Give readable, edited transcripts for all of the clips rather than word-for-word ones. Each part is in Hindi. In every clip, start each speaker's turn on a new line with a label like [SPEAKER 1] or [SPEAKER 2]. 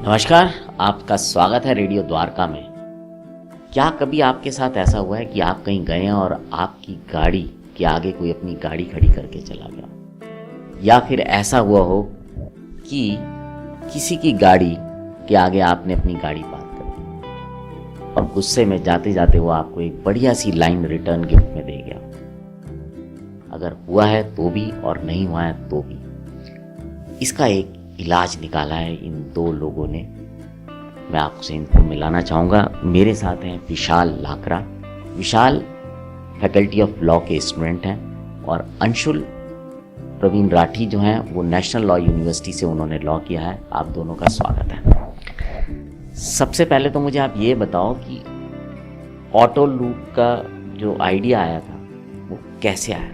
[SPEAKER 1] नमस्कार, आपका स्वागत है रेडियो द्वारका में। क्या कभी आपके साथ ऐसा हुआ है कि आप कहीं गए हैं और आपकी गाड़ी के आगे कोई अपनी गाड़ी खड़ी करके चला गया, या फिर ऐसा हुआ हो कि किसी की गाड़ी के आगे आपने अपनी गाड़ी पार्क कर दी और गुस्से में जाते जाते वो आपको एक बढ़िया सी लाइन रिटर्न गिफ्ट में दे गया? अगर हुआ है तो भी और नहीं हुआ है तो भी, इसका एक इलाज निकाला है इन दो लोगों ने। मैं आपसे इनको मिलाना चाहूँगा। मेरे साथ हैं विशाल लाकरा। विशाल फैकल्टी ऑफ लॉ के स्टूडेंट हैं और अंशुल प्रवीण राठी जो हैं वो नेशनल लॉ यूनिवर्सिटी से उन्होंने लॉ किया है। आप दोनों का स्वागत है। सबसे पहले तो मुझे आप ये बताओ कि ऑटो लूप का जो आइडिया आया था वो कैसे आया?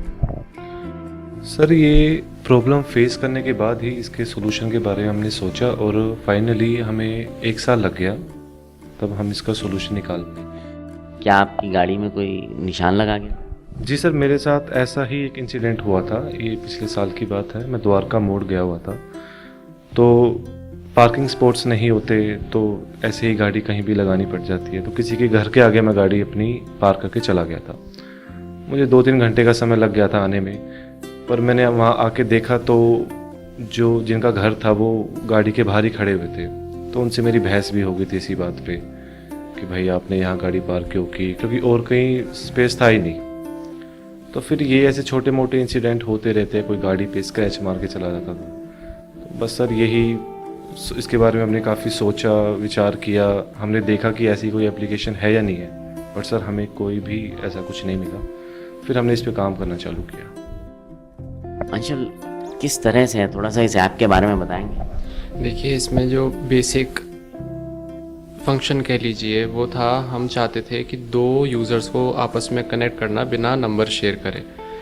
[SPEAKER 2] सर, ये प्रॉब्लम फेस करने के बाद ही इसके सोल्यूशन के बारे में हमने सोचा और फाइनली हमें 1 साल लग गया, तब हम इसका सोल्यूशन निकाल पाए।
[SPEAKER 1] क्या आपकी गाड़ी में कोई निशान लगा गया?
[SPEAKER 2] जी सर, मेरे साथ ऐसा ही एक इंसिडेंट हुआ था। ये पिछले साल की बात है। मैं द्वारका मोड़ गया हुआ था, तो पार्किंग स्पॉट्स नहीं होते, तो ऐसे ही गाड़ी कहीं भी लगानी पड़ जाती है। तो किसी के घर के आगे मैं गाड़ी अपनी पार्क करके चला गया था। मुझे 2-3 घंटे का समय लग गया था आने में, पर मैंने वहाँ आके देखा तो जो जिनका घर था वो गाड़ी के बाहर ही खड़े हुए थे। तो उनसे मेरी बहस भी हो गई थी इसी बात पे कि भाई आपने यहाँ गाड़ी पार्क क्यों की, क्योंकि और कहीं स्पेस था ही नहीं। तो फिर ये ऐसे छोटे मोटे इंसिडेंट होते रहते हैं, कोई गाड़ी पे स्क्रैच मार के चला जाता था। तो बस सर यही, इसके बारे में हमने काफ़ी सोचा विचार किया। हमने देखा कि ऐसी कोई एप्लीकेशन है या नहीं है, बट सर हमें कोई भी ऐसा कुछ नहीं मिला। फिर हमने इस पर काम करना चालू किया।
[SPEAKER 1] अंशुल, किस तरह से है, थोड़ा सा इस ऐप के बारे में बताएंगे?
[SPEAKER 3] देखिए, इसमें जो बेसिक फंक्शन कह लीजिए वो था, हम चाहते थे कि 2 यूज़र्स को आपस में कनेक्ट करना बिना नंबर शेयर करे।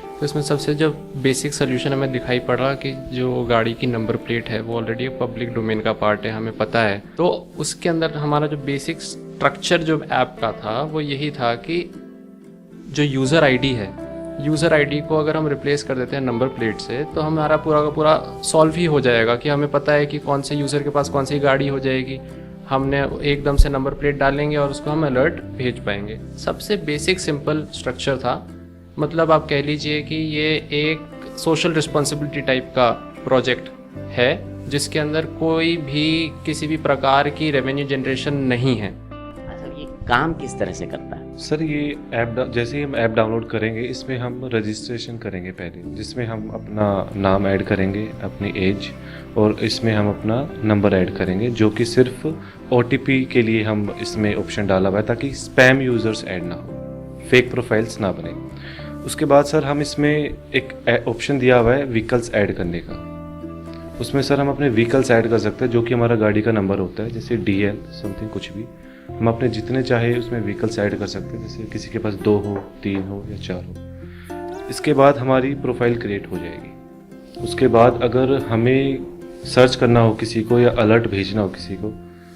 [SPEAKER 3] तो इसमें सबसे जो बेसिक सोल्यूशन हमें दिखाई पड़ा कि जो गाड़ी की नंबर प्लेट है वो ऑलरेडी पब्लिक डोमेन का पार्ट है, हमें पता है। तो उसके अंदर हमारा जो बेसिक स्ट्रक्चर जो ऐप का था वो यही था कि जो यूज़र आईडी है, यूज़र आईडी को अगर हम रिप्लेस कर देते हैं नंबर प्लेट से, तो हमारा पूरा का पूरा सॉल्व ही हो जाएगा कि हमें पता है कि कौन से यूज़र के पास कौन सी गाड़ी हो जाएगी। हमने एकदम से नंबर प्लेट डालेंगे और उसको हम अलर्ट भेज पाएंगे। सबसे बेसिक सिंपल स्ट्रक्चर था। मतलब आप कह लीजिए कि ये एक सोशल रिस्पॉन्सिबिलिटी टाइप का प्रोजेक्ट है, जिसके अंदर कोई भी किसी भी प्रकार की रेवेन्यू जनरेशन नहीं है।
[SPEAKER 1] अच्छा, ये काम किस तरह से करता है?
[SPEAKER 2] सर, ये ऐप जैसे ही हम ऐप डाउनलोड करेंगे, इसमें हम रजिस्ट्रेशन करेंगे पहले, जिसमें हम अपना नाम ऐड करेंगे, अपनी एज, और इसमें हम अपना नंबर ऐड करेंगे, जो कि सिर्फ OTP के लिए हम इसमें ऑप्शन डाला हुआ है ताकि स्पैम यूज़र्स ऐड ना हो, फेक प्रोफाइल्स ना बने। उसके बाद सर हम इसमें एक ऑप्शन दिया हुआ है व्हीकल्स ऐड करने का। उसमें सर हम अपने व्हीकल्स ऐड कर सकते हैं, जो कि हमारा गाड़ी का नंबर होता है, जैसे DL समथिंग कुछ भी। हम अपने जितने चाहे उसमें व्हीकल्स ऐड कर सकते हैं, जैसे किसी के पास 2 हो, 3 हो या 4 हो। इसके बाद हमारी प्रोफाइल क्रिएट हो जाएगी। उसके बाद अगर हमें सर्च करना हो किसी को या अलर्ट भेजना हो किसी को,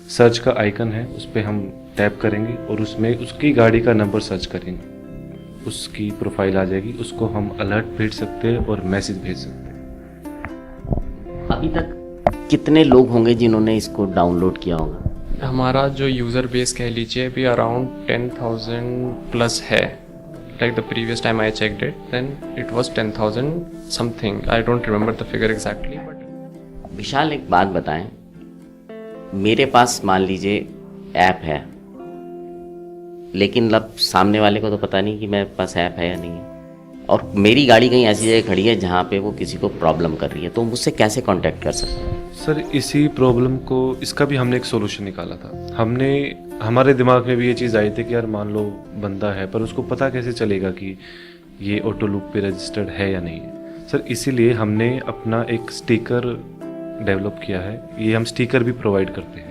[SPEAKER 2] सर्च का आइकन है, उस पर हम टैप करेंगे और उसमें उसकी गाड़ी का नंबर सर्च करेंगे, उसकी प्रोफाइल आ जाएगी। उसको हम अलर्ट भेज सकते हैं और मैसेज भेज सकते हैं।
[SPEAKER 1] अभी तक कितने लोग होंगे जिन्होंने इसको डाउनलोड किया होगा?
[SPEAKER 3] हमारा जो यूज़र बेस कह लीजिए अभी अराउंड 10,000 प्लस है। Like the previous time I checked it, then it was 10,000 something. I don't remember the figure exactly, but
[SPEAKER 1] Vishal, एक बात बताएं, मेरे पास मान लीजिए ऐप है, लेकिन लब सामने वाले को तो पता नहीं कि मेरे पास ऐप है या नहीं है, और मेरी गाड़ी कहीं ऐसी जगह खड़ी है जहाँ पे वो किसी को प्रॉब्लम कर रही है, तो मुझसे कैसे कांटेक्ट कर सकते हैं?
[SPEAKER 2] सर, इसी प्रॉब्लम को, इसका भी हमने एक सोल्यूशन निकाला था। हमारे दिमाग में भी ये चीज़ आई थी कि यार मान लो बंदा है, पर उसको पता कैसे चलेगा कि ये ऑटो लूप पे रजिस्टर्ड है या नहीं है। सर, इसीलिए हमने अपना एक स्टिकर डेवलप किया है। ये हम स्टिकर भी प्रोवाइड करते हैं।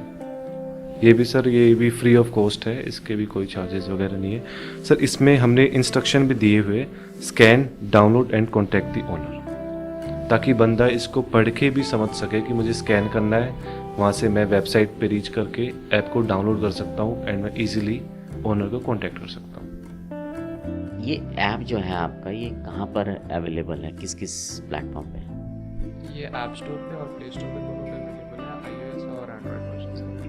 [SPEAKER 2] ये भी फ्री ऑफ कॉस्ट है, इसके भी कोई चार्जेस वगैरह नहीं है। सर, इसमें हमने इंस्ट्रक्शन भी दिए हुए, scan, download and contact the owner, ताकि बंदा इसको पढ़ के भी समझ सके कि मुझे स्कैन करना है, वहाँ से मैं वेबसाइट पे रीच करके ऐप को डाउनलोड कर सकता हूँ एंड मैं इजीली ओनर को कांटेक्ट कर सकता हूँ।
[SPEAKER 1] ये ऐप जो है आपका, ये कहाँ पर अवेलेबल है, किस किस प्लेटफॉर्म पे?
[SPEAKER 3] ये ऐप स्टोर पे और प्ले स्टोर पे दोनों पे अवेलेबल है, iOS और एंड्रॉयड वर्जन।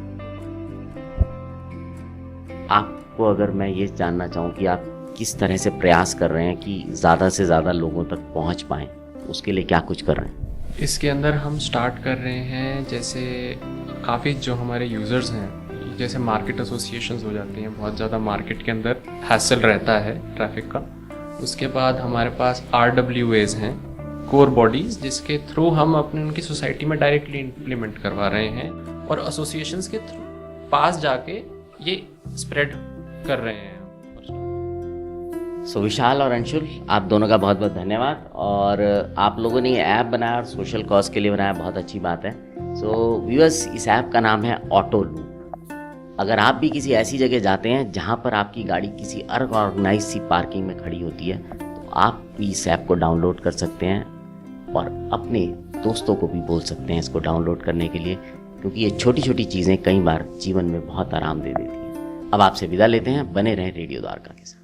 [SPEAKER 1] आपको अगर मैं ये जानना चाहूँ कि आप किस तरह से प्रयास कर रहे हैं कि ज़्यादा से ज़्यादा लोगों तक पहुँच पाएँ, उसके लिए क्या कुछ कर रहे हैं?
[SPEAKER 3] इसके अंदर हम स्टार्ट कर रहे हैं, जैसे काफ़ी जो हमारे यूज़र्स हैं, जैसे मार्केट एसोसिएशंस हो जाती हैं, बहुत ज़्यादा मार्केट के अंदर हैसल रहता है ट्रैफिक का। उसके बाद हमारे पास RWAs हैं, कोर बॉडीज़, जिसके थ्रू हम अपने उनकी सोसाइटी में डायरेक्टली इम्प्लीमेंट करवा रहे हैं और एसोसिएशंस के पास जाके ये स्प्रेड कर रहे हैं।
[SPEAKER 1] सो विशाल और अंशुल, आप दोनों का बहुत बहुत धन्यवाद। और आप लोगों ने ये ऐप बनाया और सोशल कॉज के लिए बनाया, बहुत अच्छी बात है। सो व्यूअर्स, इस ऐप का नाम है ऑटो लूप। अगर आप भी किसी ऐसी जगह जाते हैं जहां पर आपकी गाड़ी किसी अनऑर्गेनाइज सी पार्किंग में खड़ी होती है, तो आप भी इस ऐप को डाउनलोड कर सकते हैं और अपने दोस्तों को भी बोल सकते हैं इसको डाउनलोड करने के लिए, क्योंकि ये छोटी छोटी चीज़ें कई बार जीवन में बहुत आराम दे देती हैं। अब आपसे विदा लेते हैं, बने रहें रेडियो द्वारका के साथ।